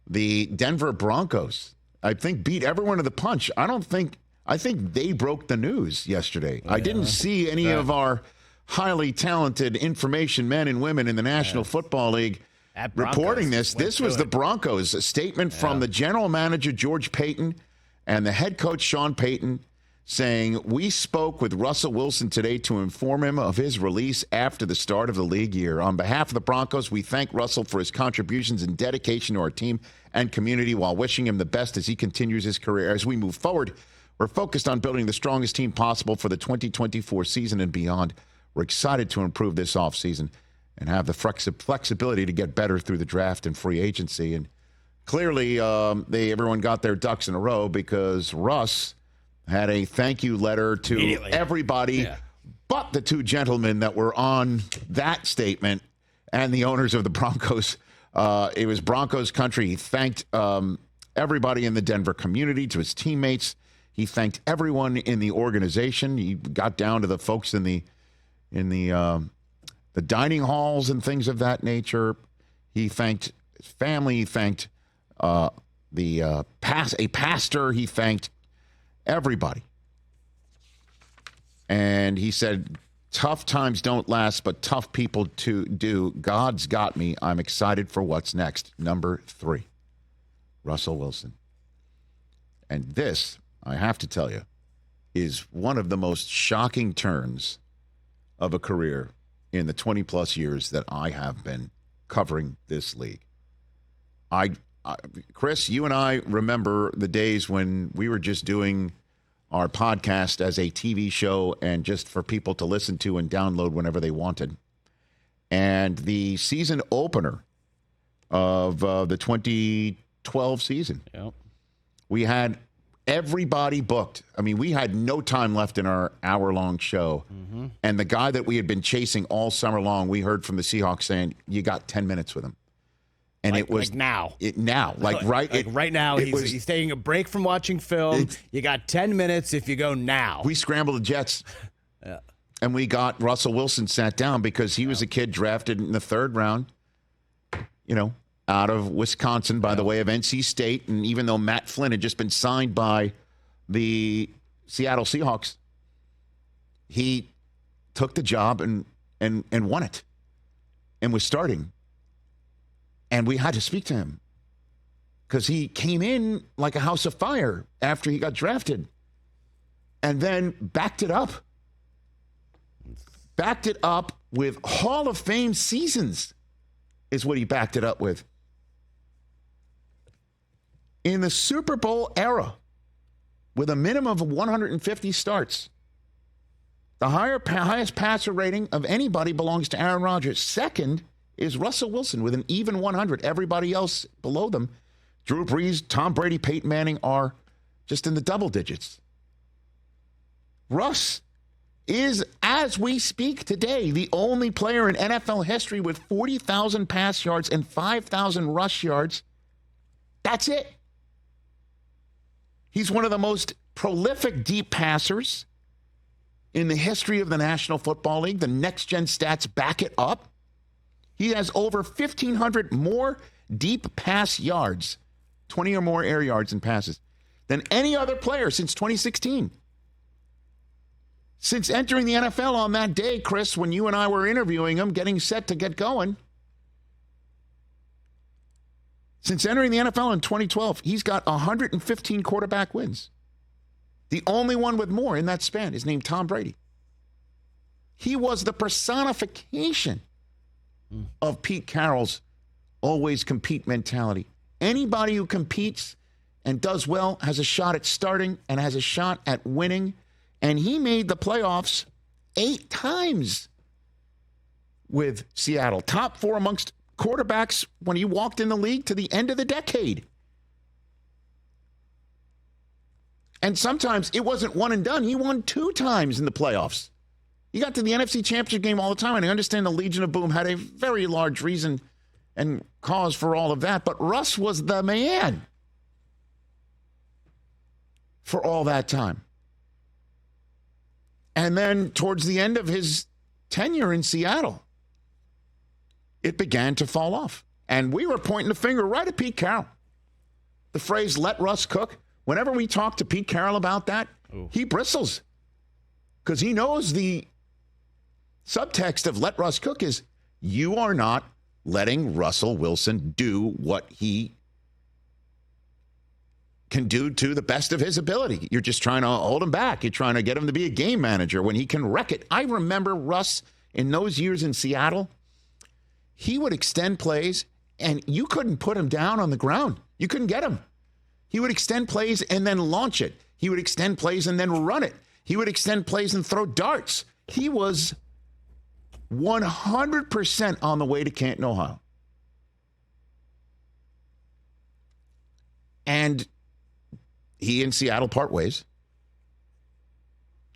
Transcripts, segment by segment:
the Denver Broncos, I think, beat everyone to the punch. I think they broke the news yesterday. I didn't see any of our highly talented information men and women in the National Football League reporting this. This was the Broncos, a statement from the general manager, George Payton, and the head coach, Sean Payton, saying, we spoke with Russell Wilson today to inform him of his release after the start of the league year. On behalf of the Broncos, we thank Russell for his contributions and dedication to our team and community while wishing him the best as he continues his career. As we move forward, we're focused on building the strongest team possible for the 2024 season and beyond. We're excited to improve this offseason and have the flexibility to get better through the draft and free agency. And clearly, everyone got their ducks in a row because Russ had a thank you letter to everybody but the two gentlemen that were on that statement and the owners of the Broncos. It was Broncos country. He thanked everybody in the Denver community, to his teammates. He thanked everyone in the organization. He got down to the folks in the dining halls and things of that nature. He thanked his family. He thanked a pastor. He thanked everybody. And he said, tough times don't last, but tough people do. God's got me. I'm excited for what's next. Number 3, Russell Wilson. And this, I have to tell you, is one of the most shocking turns of a career in the 20-plus years that I have been covering this league. Chris, you and I remember the days when we were just doing our podcast as a TV show and just for people to listen to and download whenever they wanted. And the season opener of the 2012 season, we had everybody booked. I mean, we had no time left in our hour-long show. Mm-hmm. And the guy that we had been chasing all summer long, we heard from the Seahawks saying, you got 10 minutes with him. And it was now. Right now, he's taking a break from watching film. You got 10 minutes if you go now. We scrambled the Jets. And we got Russell Wilson sat down because he was a kid drafted in the 3rd round, out of Wisconsin by the way of NC State. And even though Matt Flynn had just been signed by the Seattle Seahawks, he took the job and won it and was starting. And we had to speak to him because he came in like a house of fire after he got drafted and then backed it up. Backed it up with Hall of Fame seasons is what he backed it up with. In the Super Bowl era, with a minimum of 150 starts, the highest passer rating of anybody belongs to Aaron Rodgers. Second is Russell Wilson with an even 100. Everybody else below them, Drew Brees, Tom Brady, Peyton Manning, are just in the double digits. Russ is, as we speak today, the only player in NFL history with 40,000 pass yards and 5,000 rush yards. That's it. He's one of the most prolific deep passers in the history of the National Football League. The next-gen stats back it up. He has over 1,500 more deep pass yards, 20 or more air yards and passes, than any other player since 2016. Since entering the NFL on that day, Chris, when you and I were interviewing him, getting set to get going, since entering the NFL in 2012, he's got 115 quarterback wins. The only one with more in that span is named Tom Brady. He was the personification of Pete Carroll's always compete mentality. Anybody who competes and does well has a shot at starting and has a shot at winning. And he made the playoffs 8 times with Seattle. Top 4 amongst quarterbacks when he walked in the league to the end of the decade. And sometimes it wasn't one and done. He won 2 times in the playoffs. He got to the NFC Championship game all the time, and I understand the Legion of Boom had a very large reason and cause for all of that, but Russ was the man for all that time. And then towards the end of his tenure in Seattle, it began to fall off. And we were pointing the finger right at Pete Carroll. the phrase "let Russ cook"? Whenever we talk to Pete Carroll about that, he bristles because he knows the subtext of "let Russ cook" is you are not letting Russell Wilson do what he can do to the best of his ability. You're just trying to hold him back. You're trying to get him to be a game manager when he can wreck it. I remember Russ in those years in Seattle. He would extend plays, and you couldn't put him down on the ground. You couldn't get him. He would extend plays and then launch it. He would extend plays and then run it. He would extend plays and throw darts. He was 100% on the way to Canton, Ohio. And he and Seattle part ways.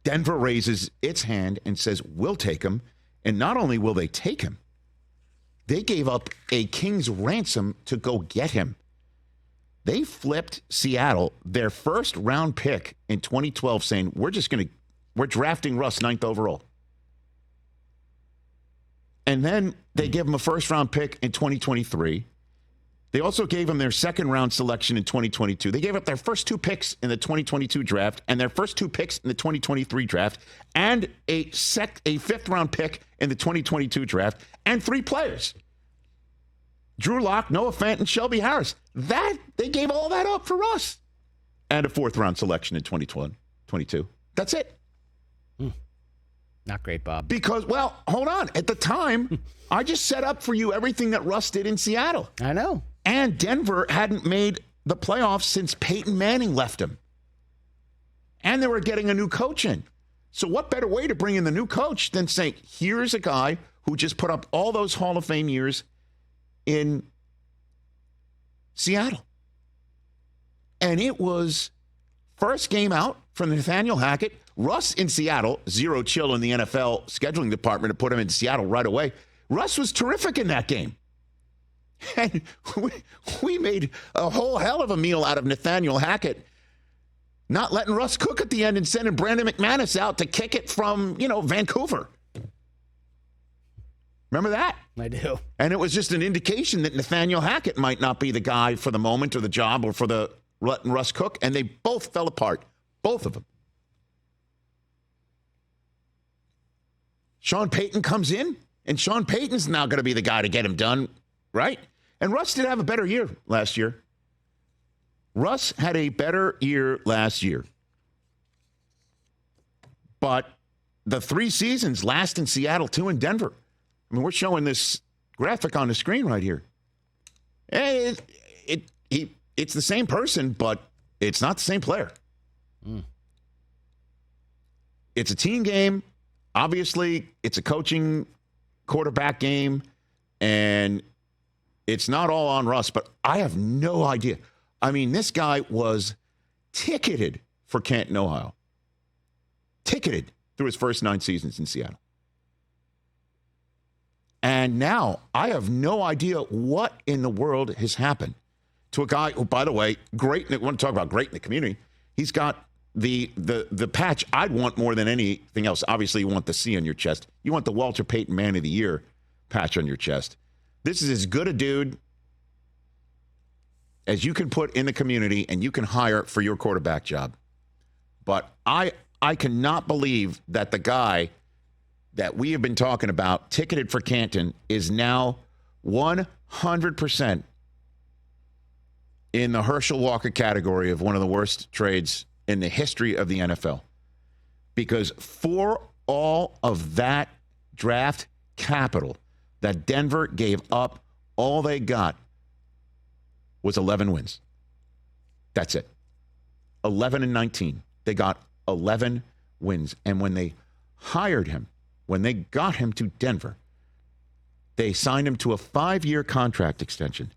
Denver raises its hand and says, we'll take him. And not only will they take him, they gave up a king's ransom to go get him. They flipped Seattle their first round pick in 2012 saying, we're drafting Russ 9th overall. And then they give him a first round pick in 2023. They also gave him their second round selection in 2022. They gave up their first 2 picks in the 2022 draft and their first 2 picks in the 2023 draft and a 5th round pick in the 2022 draft and 3 players. Drew Lock, Noah Fant, and Shelby Harris. They gave all that up for us. And a 4th round selection in 2022. That's it. Not great, Bob. Because, well, hold on. At the time, I just set up for you everything that Russ did in Seattle. I know. And Denver hadn't made the playoffs since Peyton Manning left him. And they were getting a new coach in. So what better way to bring in the new coach than saying, here's a guy who just put up all those Hall of Fame years in Seattle. And it was first game out from Nathaniel Hackett. Russ in Seattle, zero chill in the NFL scheduling department to put him in Seattle right away. Russ was terrific in that game. And we made a whole hell of a meal out of Nathaniel Hackett not letting Russ cook at the end and sending Brandon McManus out to kick it from, Vancouver. Remember that? I do. And it was just an indication that Nathaniel Hackett might not be the guy for the moment or the job or for the letting Russ cook. And they both fell apart. Both of them. Sean Payton comes in, and Sean Payton's now going to be the guy to get him done, right? And Russ did have a better year last year. Russ had a better year last year. But the 3 seasons, last in Seattle, 2 in Denver. I mean, we're showing this graphic on the screen right here. It's the same person, but it's not the same player. It's a team game. Obviously, it's a coaching quarterback game, and it's not all on Russ, but I have no idea. I mean, this guy was ticketed for Canton, Ohio. Ticketed through his first 9 seasons in Seattle. And now I have no idea what in the world has happened to a guy who, by the way, great. I want to talk about great in the community. He's got the patch I'd want more than anything else. Obviously, you want the C on your chest. You want the Walter Payton Man of the Year patch on your chest. This is as good a dude as you can put in the community and you can hire for your quarterback job. But I cannot believe that the guy that we have been talking about, ticketed for Canton, is now 100% in the Herschel Walker category of one of the worst trades in the history of the NFL. Because for all of that draft capital that Denver gave up, all they got was 11 wins. That's it. 11-19. They got 11 wins. And when they hired him, when they got him to Denver, they signed him to a 5-year contract extension.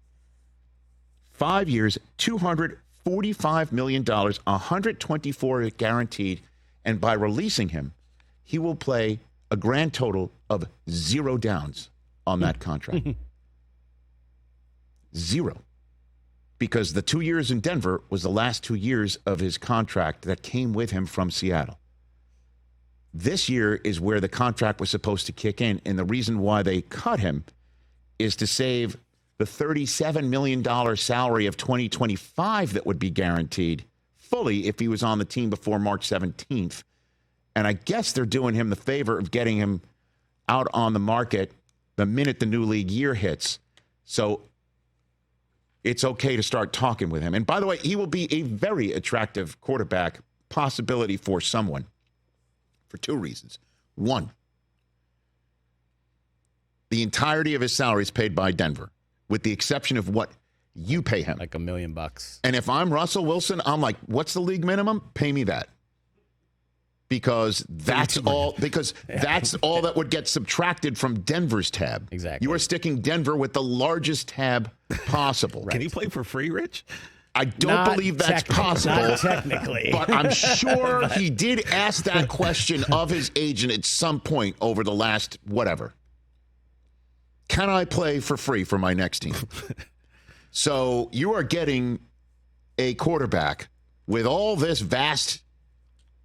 5 years, $245 million, 124 guaranteed. And by releasing him, he will play a grand total of 0 downs on that contract. 0. Because the 2 years in Denver was the last 2 years of his contract that came with him from Seattle. This year is where the contract was supposed to kick in. And the reason why they cut him is to save the $37 million salary of 2025 that would be guaranteed fully if he was on the team before March 17th. And I guess they're doing him the favor of getting him out on the market the minute the new league year hits. So it's okay to start talking with him. And by the way, he will be a very attractive quarterback possibility for someone for two reasons. One, the entirety of his salary is paid by Denver, with the exception of what you pay him. Like $1 million. And if I'm Russell Wilson, I'm like, what's the league minimum? Pay me that. Because that's all. Because that's all that would get subtracted from Denver's tab. Exactly. You are sticking Denver with the largest tab possible. Right. Can he play for free, Rich? I don't believe that's possible. Not technically. But I'm sure he did ask that question of his agent at some point over the last whatever. Can I play for free for my next team? So you are getting a quarterback with all this vast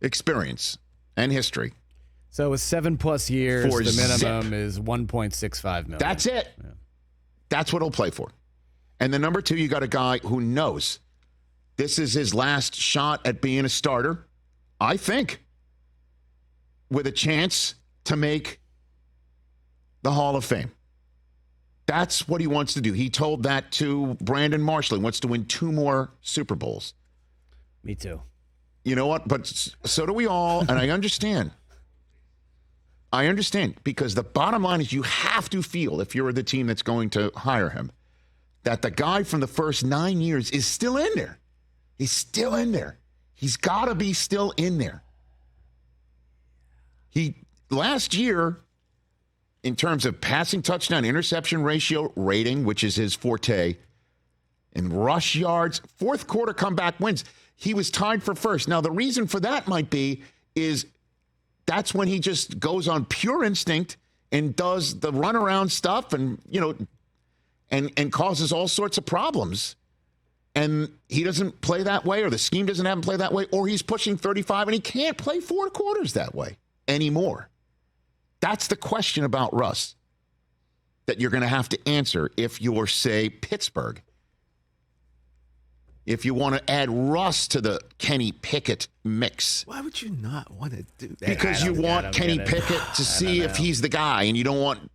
experience and history. So with 7+ years, For the minimum zip. is $1.65 million. That's it. Yeah. That's what he'll play for. And then number two, you got a guy who knows this is his last shot at being a starter, I think, with a chance to make the Hall of Fame. That's what he wants to do. He told that to Brandon Marshall. He wants to win 2 more Super Bowls. Me too. You know what? But so do we all, and I understand. I understand, because the bottom line is you have to feel, if you're the team that's going to hire him, that the guy from the first 9 years is still in there. He's still in there. He's got to be still in there. He, last year, in terms of passing touchdown interception ratio rating, which is his forte, and rush yards, fourth quarter comeback wins, he was tied for first. Now, the reason for that might be is that's when he just goes on pure instinct and does the runaround stuff and, you know, and causes all sorts of problems. And he doesn't play that way, or the scheme doesn't have him play that way, or he's pushing 35 and he can't play 4 quarters that way anymore. That's the question about Russ that you're going to have to answer if you're, say, Pittsburgh. If you want to add Russ to the Kenny Pickett mix. Why would you not want to do that? Because you want Kenny Pickett to see if he's the guy, and you don't want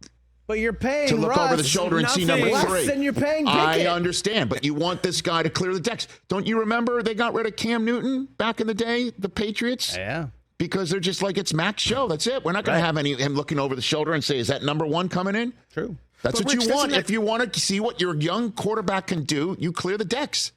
But you're paying to look Russ over the shoulder and see number less 3. than you're paying I Pickett. understand, but you want this guy to clear the decks. Don't you remember they got rid of Cam Newton back in the day, the Patriots? Yeah. Because they're just like, it's Mac's show. That's it. We're not going to have him looking over the shoulder and say, is that number 1 coming in? True. That's But what Rich, you want. doesn't If you want to see what your young quarterback can do, you clear the decks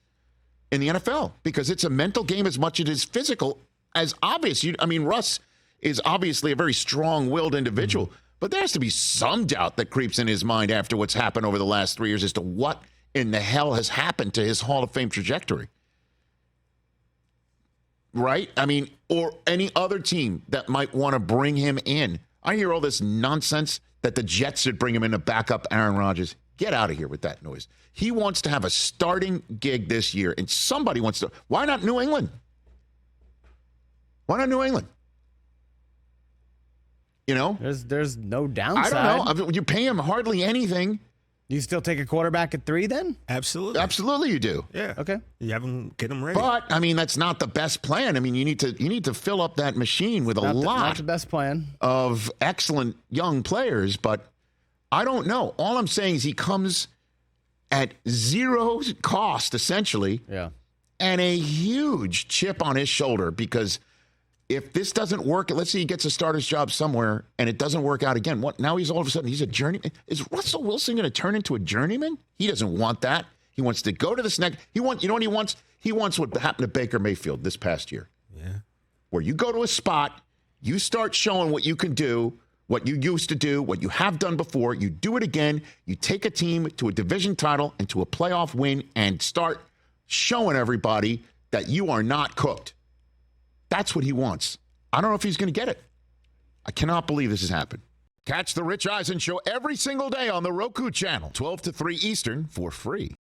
in the NFL, because it's a mental game as much as it is physical. As obvious, Russ is obviously a very strong-willed individual, but there has to be some doubt that creeps in his mind after what's happened over the last 3 years as to what in the hell has happened to his Hall of Fame trajectory. Right? Or any other team that might want to bring him in. I hear all this nonsense that the Jets should bring him in to back up Aaron Rodgers. Get out of here with that noise. He wants to have a starting gig this year, and somebody wants to. Why not New England? Why not New England? You know? There's no downside. I don't know. You pay him hardly anything. You still take a quarterback at 3 then? Absolutely. Absolutely you do. Yeah. Okay. You have them, get them ready. But, that's not the best plan. You need to fill up that machine with a Not lot the best plan. of excellent young players, but I don't know. All I'm saying is he comes at 0 cost, essentially, Yeah. and a huge chip on his shoulder, because if this doesn't work, let's say he gets a starter's job somewhere and it doesn't work out again. What now? He's all of a sudden he's a journeyman. Is Russell Wilson going to turn into a journeyman? He doesn't want that. He wants to go to this next. You know what he wants? He wants what happened to Baker Mayfield this past year. Yeah. Where you go to a spot, you start showing what you can do, what you used to do, what you have done before. You do it again. You take a team to a division title and to a playoff win and start showing everybody that you are not cooked. That's what he wants. I don't know if he's going to get it. I cannot believe this has happened. Catch the Rich Eisen Show every single day on the Roku channel, 12 to 3 Eastern, for free.